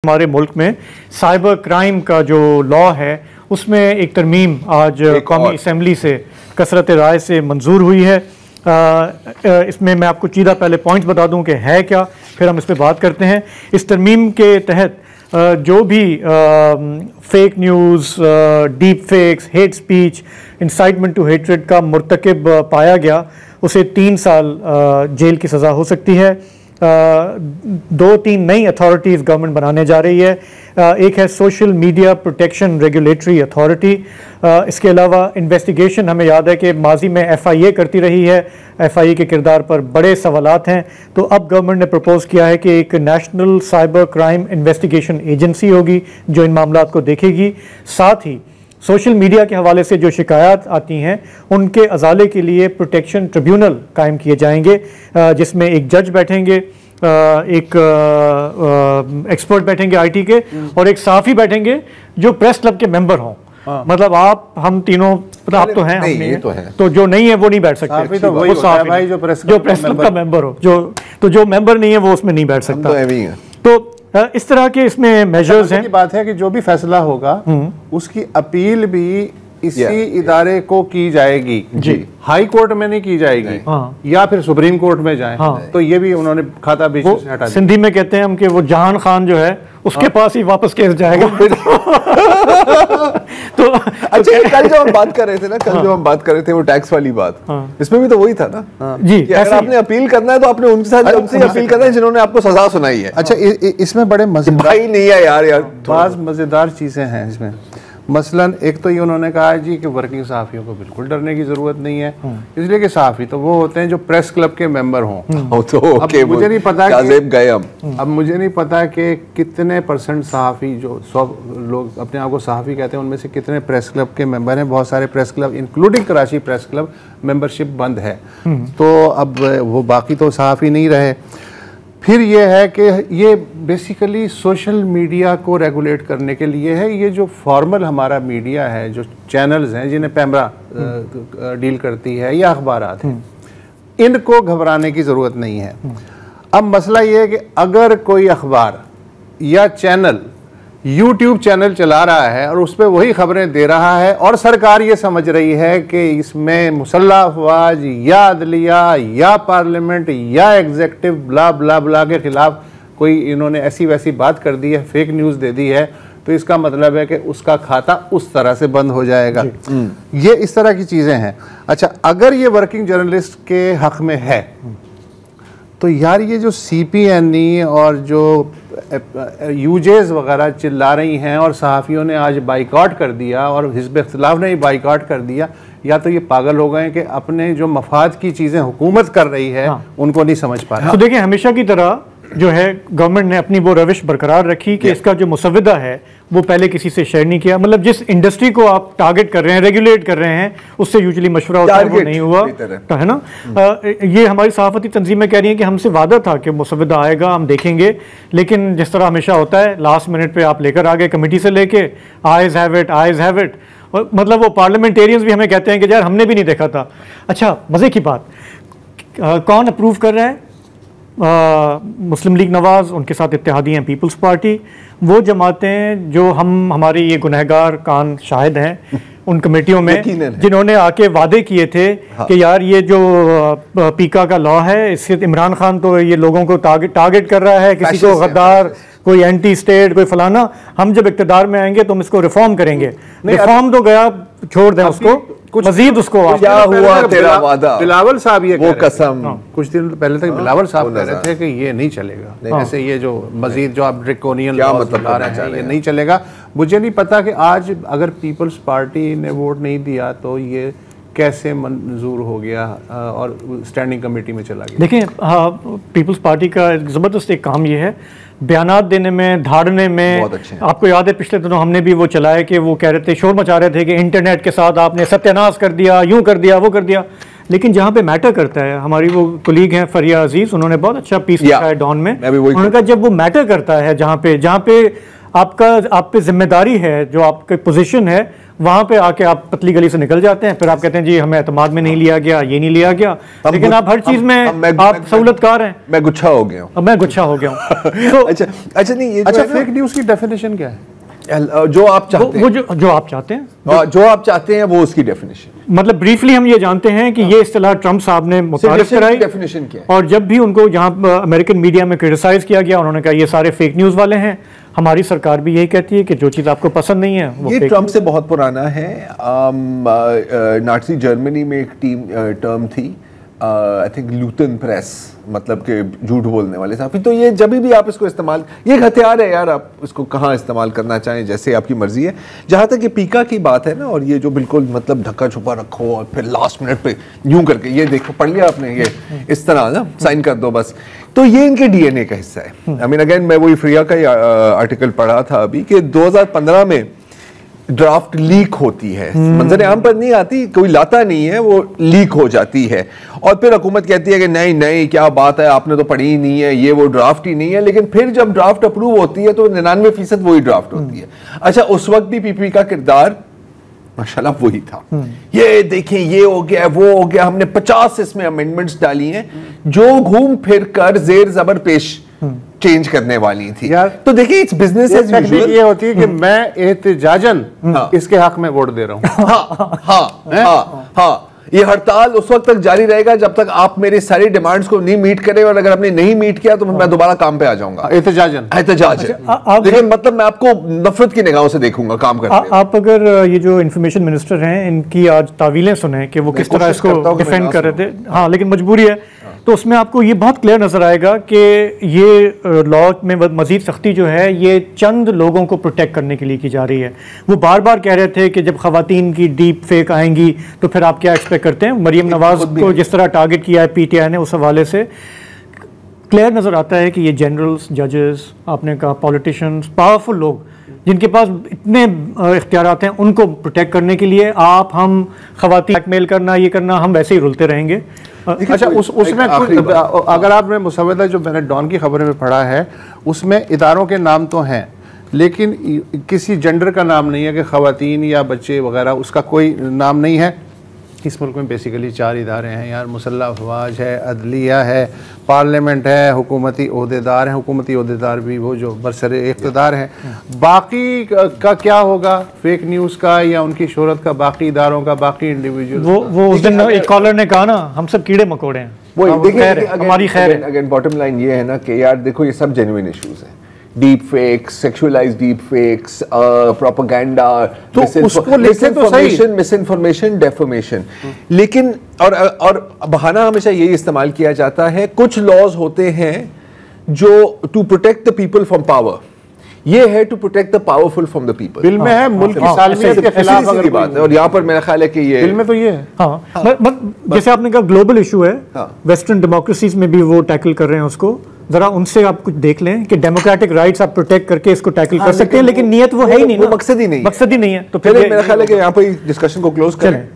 हमारे मुल्क में साइबर क्राइम का जो लॉ है उसमें एक तरमीम आज कौमी असम्बली से कसरत राय से मंजूर हुई है। इसमें मैं आपको सीधा पहले पॉइंट्स बता दूं कि है क्या, फिर हम इस पर बात करते हैं। इस तरमीम के तहत जो भी fake news, deep fakes, hate speech, incitement to hatred का मुर्तकिब पाया गया उसे 3 साल जेल की सज़ा हो सकती है। 2-3 नई अथॉरिटीज़ गवर्नमेंट बनाने जा रही है। एक है social media protection regulatory authority. इसके अलावा इन्वेस्टिगेशन, हमें याद है कि माजी में FIA करती रही है, FIA के किरदार पर बड़े सवालात हैं। तो अब गवर्नमेंट ने प्रपोज किया है कि एक national cyber crime investigation agency होगी जो इन मामलात को देखेगी। साथ ही सोशल मीडिया के हवाले से जो शिकायत आती हैं उनके अजाले के लिए प्रोटेक्शन ट्रिब्यूनल कायम किए जाएंगे, जिसमें एक जज बैठेंगे, एक एक्सपर्ट बैठेंगे IT के, और एक सहाफ़ी बैठेंगे जो प्रेस क्लब के मेंबर हों। मतलब आप हम तीनों आप तो हैं, हम तो हैं, तो जो नहीं है वो नहीं बैठ सकते। तो वो भाई जो प्रेस क्लब का मेंबर हो, जो मेंबर नहीं है वो उसमें नहीं बैठ सकता। तो इस तरह के इसमें मेजर्स हैं। बात है कि जो भी फैसला होगा उसकी अपील भी इसी इदारे को की जाएगी जी, हाई कोर्ट में नहीं की जाएगी या फिर सुप्रीम कोर्ट में जाए। तो ये भी उन्होंने खाता बीच से हटा दिया। सिंधी में कहते हैं हम कि वो जहान खान जो है उसके पास ही वापस केस जाएगा। तो अच्छा, कल जब हम बात कर रहे थे ना, जब हम बात कर रहे थे वो टैक्स वाली बात, इसमें भी तो वही था ना जी, अगर आपने अपील करना है तो आपने उनके साथ उनसे अपील करना है जिन्होंने आपको सजा सुनाई है। अच्छा, इसमें बड़े मजेदार भाई नहीं है यार बात मजेदार चीजें हैं इसमें। मसलन एक तो ये उन्होंने कहा है जी कि वर्किंग सहाफ़ियों को बिल्कुल डरने की जरूरत नहीं है, इसलिए कि सहाफ़ी तो वो होते हैं जो प्रेस क्लब के मेंबर हों। तो अब मुझे नहीं पता अब मुझे नहीं पता कि कितने % सहाफ़ी, जो 100 लोग अपने आप को सहाफ़ी कहते हैं, उनमें से कितने प्रेस क्लब के मेंबर हैं। बहुत सारे press club including Karachi press club membership बंद है, तो अब वो बाकी तो सहाफ़ी नहीं रहे। फिर ये है कि ये बेसिकली सोशल मीडिया को रेगुलेट करने के लिए है। ये जो फॉर्मल हमारा मीडिया है, जो चैनल्स हैं जिन्हें पैमरा डील करती है या अखबारात हैं, इनको घबराने की ज़रूरत नहीं है। अब मसला ये है कि अगर कोई अखबार या चैनल YouTube चैनल चला रहा है और उस पर वही खबरें दे रहा है और सरकार ये समझ रही है कि इसमें मुसल्लह अफवाज या अदलिया या पार्लियामेंट या एग्जेक्टिव ब्ला ब्ला ब्ला के खिलाफ कोई इन्होंने ऐसी वैसी बात कर दी है, फेक न्यूज़ दे दी है, तो इसका मतलब है कि उसका खाता उस तरह से बंद हो जाएगा। ये इस तरह की चीज़ें हैं। अच्छा, अगर ये वर्किंग जर्नलिस्ट के हक़ में है तो यार ये जो CPNE और जो यूजेस वगैरह चिल्ला रही हैं और सहाफ़ियों ने आज बाइकआउट कर दिया और हिज़्ब इख्तिलाफ ने ही बाइकआउट कर दिया, या तो ये पागल हो गए कि अपने जो मफाद की चीज़ें हुकूमत कर रही है उनको नहीं समझ पा रहा। तो देखिए, हमेशा की तरह जो है गवर्नमेंट ने अपनी वो रविश बरकरार रखी कि इसका जो मुसविदा है वो पहले किसी से शेयर नहीं किया। मतलब जिस इंडस्ट्री को आप टारगेट कर रहे हैं, रेगुलेट कर रहे हैं, उससे यूजुअली मशवरा होता है, वो नहीं हुआ तो है ना। ये हमारी सहाफ़ती तंजीमें कह रही हैं कि हमसे वादा था कि मुसविदा आएगा, हम देखेंगे, लेकिन जिस तरह हमेशा होता है लास्ट मिनट पे आप लेकर आ गए कमेटी से लेके, आइज हैव इट। मतलब वो पार्लियामेंटेरियंस भी हमें कहते हैं कि यार हमने भी नहीं देखा था। अच्छा, मज़े की बात, कौन अप्रूव कर रहा है? मुस्लिम लीग नवाज़, उनके साथ इत्तेहादी हैं पीपल्स पार्टी, वो जमातें जो हमारे ये गुनहगार कान शाहिद हैं उन कमेटियों में, जिन्होंने आके वादे किए थे कि यार ये जो पीका का लॉ है, इससे इमरान खान तो ये लोगों को टारगेट कर रहा है, किसी को गद्दार, कोई एंटी स्टेट, कोई फलाना, हम जब इक्तदार में आएंगे तो हम इसको रिफॉर्म करेंगे। रिफॉर्म तो गया, छोड़ दें उसको, कुछ मजीद उसको क्या हुआ तेरा वादा। बिलावल साहब ये वो कसम कुछ दिन पहले तक बिलावल साहब कह रहे थे कि ये नहीं चलेगा, जैसे ये जो मजीद जो आप ड्रैकोनियन लॉज बता रहे हैं ये नहीं चलेगा। मुझे नहीं पता कि आज अगर पीपल्स पार्टी ने वोट नहीं दिया तो ये कैसे मंजूर हो गया और स्टैंडिंग कमेटी में चला गया। देखिए, पीपल्स पार्टी का ज़बरदस्त एक काम ये है बयानात देने में, धाड़ने में। आपको याद है पिछले दिनों हमने भी वो चलाया कि वो कह रहे थे, शोर मचा रहे थे कि इंटरनेट के साथ आपने सत्यानाश कर दिया, यूं कर दिया, वो कर दिया। लेकिन जहाँ पे मैटर करता है, हमारी वो कोलीग हैं फरिया अजीज, उन्होंने बहुत अच्छा पीस लिखा है डॉन में। उन्होंने कहा जब वो मैटर करता है, जहाँ पे आप पे जिम्मेदारी है, जो आपकी पोजीशन है वहां पे आके आप पतली गली से निकल जाते हैं, फिर आप कहते हैं जी हमें एतमाद में नहीं लिया गया, ये नहीं लिया गया, लेकिन आप हर चीज में आप सहूलतकार हैं। मैं गुच्छा हो गया हूँ, मैं गुच्छा हो गया हूँ। तो अच्छा नहीं, ये अच्छा फेक न्यूज की डेफिनेशन क्या है? जो आप चाहते हैं, जो आप चाहते हैं, जो आप चाहते हैं वो उसकी डेफिनेशन। मतलब ब्रीफली हम ये जानते हैं कि ये इस्तेलाह ट्रंप साहब ने मुतारिफ कराई, डेफिनेशन क्या है? और जब भी उनको जहां अमेरिकन मीडिया में क्रिटिसाइज किया गया, उन्होंने कहा ये सारे फेक न्यूज वाले हैं। हमारी सरकार भी यही कहती है कि जो चीज आपको पसंद नहीं है वो ये ट्रंप से बहुत पुराना है। नाज़ी जर्मनी में एक टर्म थी, आई थिंक लूथन प्रेस, मतलब कि झूठ बोलने वाले साहब। तो ये जब भी आप इसको इस्तेमाल, ये एक हथियार है यार, आप इसको कहाँ इस्तेमाल करना चाहें जैसे आपकी मर्जी है। जहाँ तक ये पीका की बात है ना, और ये जो बिल्कुल मतलब ढक्का छुपा रखो और फिर लास्ट मिनट पे यूं करके, ये देखो पढ़ लिया आपने, ये इस तरह ना साइन कर दो बस, तो ये इनके डीएनए का हिस्सा है। आई मीन अगेन मैं वही फ्रिया का ही आर्टिकल पढ़ा था अभी कि 2015 में ड्राफ्ट लीक होती है, मंजर आम पर नहीं आती, कोई लाता नहीं है, वो लीक हो जाती है, और फिर हुकूमत कहती है कि नहीं नहीं क्या बात है, आपने तो पढ़ी ही नहीं है, ये वो ड्राफ्ट ही नहीं है। लेकिन फिर जब ड्राफ्ट अप्रूव होती है तो 99% वही ड्राफ्ट होती है। अच्छा, उस वक्त भी पीपी का किरदार माशाल्लाह वही था, ये देखें ये हो गया वो हो गया, हमने 50 इसमें अमेंडमेंट्स डाली हैं जो घूम फिर कर जेर जबर पेश चेंज करने वाली थी यार। तो देखिए इट्स बिजनेस एज यूजुअल। ये होती है कि मैं एहतिजाजन इसके हक में वोट दे रहा हूँ। हाँ, ये हड़ताल उस वक्त तक जारी रहेगा जब तक आप मेरी सारी डिमांड्स को नहीं मीट करें, और अगर आपने नहीं मीट किया तो मैं दोबारा काम पे आ जाऊंगा। एहतिजाजन लेकिन मतलब मैं आपको नफरत की निगाहों से देखूंगा काम करते। आप अगर ये जो इंफॉर्मेशन मिनिस्टर हैं इनकी आज तावीलें सुने कि वो किस तरह इसको डिफेंड कर रहे थे, हाँ लेकिन मजबूरी है, तो उसमें आपको ये बहुत क्लियर नजर आएगा कि ये लॉ में मजीद सख्ती जो है ये चंद लोगों को प्रोटेक्ट करने के लिए की जा रही है। वो बार बार कह रहे थे कि जब खवातीन की डीप फेक आएंगी तो फिर आप क्या एक्सपेक्ट करते हैं। मरियम नवाज को जिस तरह टारगेट किया है पीटीआई ने, उस हवाले से क्लियर नजर आता है कि ये जनरल्स, जजेस, आपने कहा पॉलिटिशियंस, पावरफुल लोग जिनके पास इतने इख्तियारात हैं, उनको प्रोटेक्ट करने के लिए आप हम खवातीन ब्लैकमेल करना, ये करना, हम वैसे ही रुलते रहेंगे। अच्छा, उसमें अगर आपने मुसव्वदा जो मैंने डॉन की खबर में पढ़ा है उसमें इदारों के नाम तो हैं लेकिन किसी जेंडर का नाम नहीं है कि खवातीन या बच्चे वगैरह, उसका कोई नाम नहीं है। इस मुल्क में बेसिकली 4 इदारे हैं यार, मुसल्लह अफवाज है, अदलिया है, पार्लियामेंट है, हुकूमती ओहदेदार हैं। हुकूमती ओहदेदार भी वो जो बरसरे इख्तिदार हैं। बाकी का क्या होगा, फेक न्यूज़ का या उनकी शोहरत का, बाकी इदारों का, बाकी इंडिविजुअल। वो उस दिन एक कॉलर ने कहा ना, हम सब कीड़े मकोड़े हैं। वो देखिए हमारी खैर है। अगेन बॉटम लाइन ये है ना कि यार देखो ये सब जेन्युइन इश्यूज हैं, deep fakes, sexualised deep fakes, propaganda, तो उसको लिखे तो सही, मिसइंफॉर्मेशन, डेफर्मेशन। लेकिन और बहाना हमेशा यही इस्तेमाल किया जाता है, कुछ लॉज होते हैं जो to protect the people from power, ये है to protect the powerful from the people. Bill में है मुल्क की सालमियत के खिलाफ अगर बात है, और यहाँ पर मेरा ख्याल है कि ये बिल में तो ये है। हाँ, जैसे आपने कहा ग्लोबल इशू है, वेस्टर्न डेमोक्रेसीज में भी वो टैकल कर रहे हैं उसको, जरा उनसे आप कुछ देख लें कि डेमोक्रेटिक राइट्स आप प्रोटेक्ट करके इसको टैकल कर सकते हैं, लेकिन नियत वो है ही नहीं, वो मकसद ही नहीं है। तो फिर मेरा ख्याल है कि यहाँ पर डिस्कशन को क्लोज करें।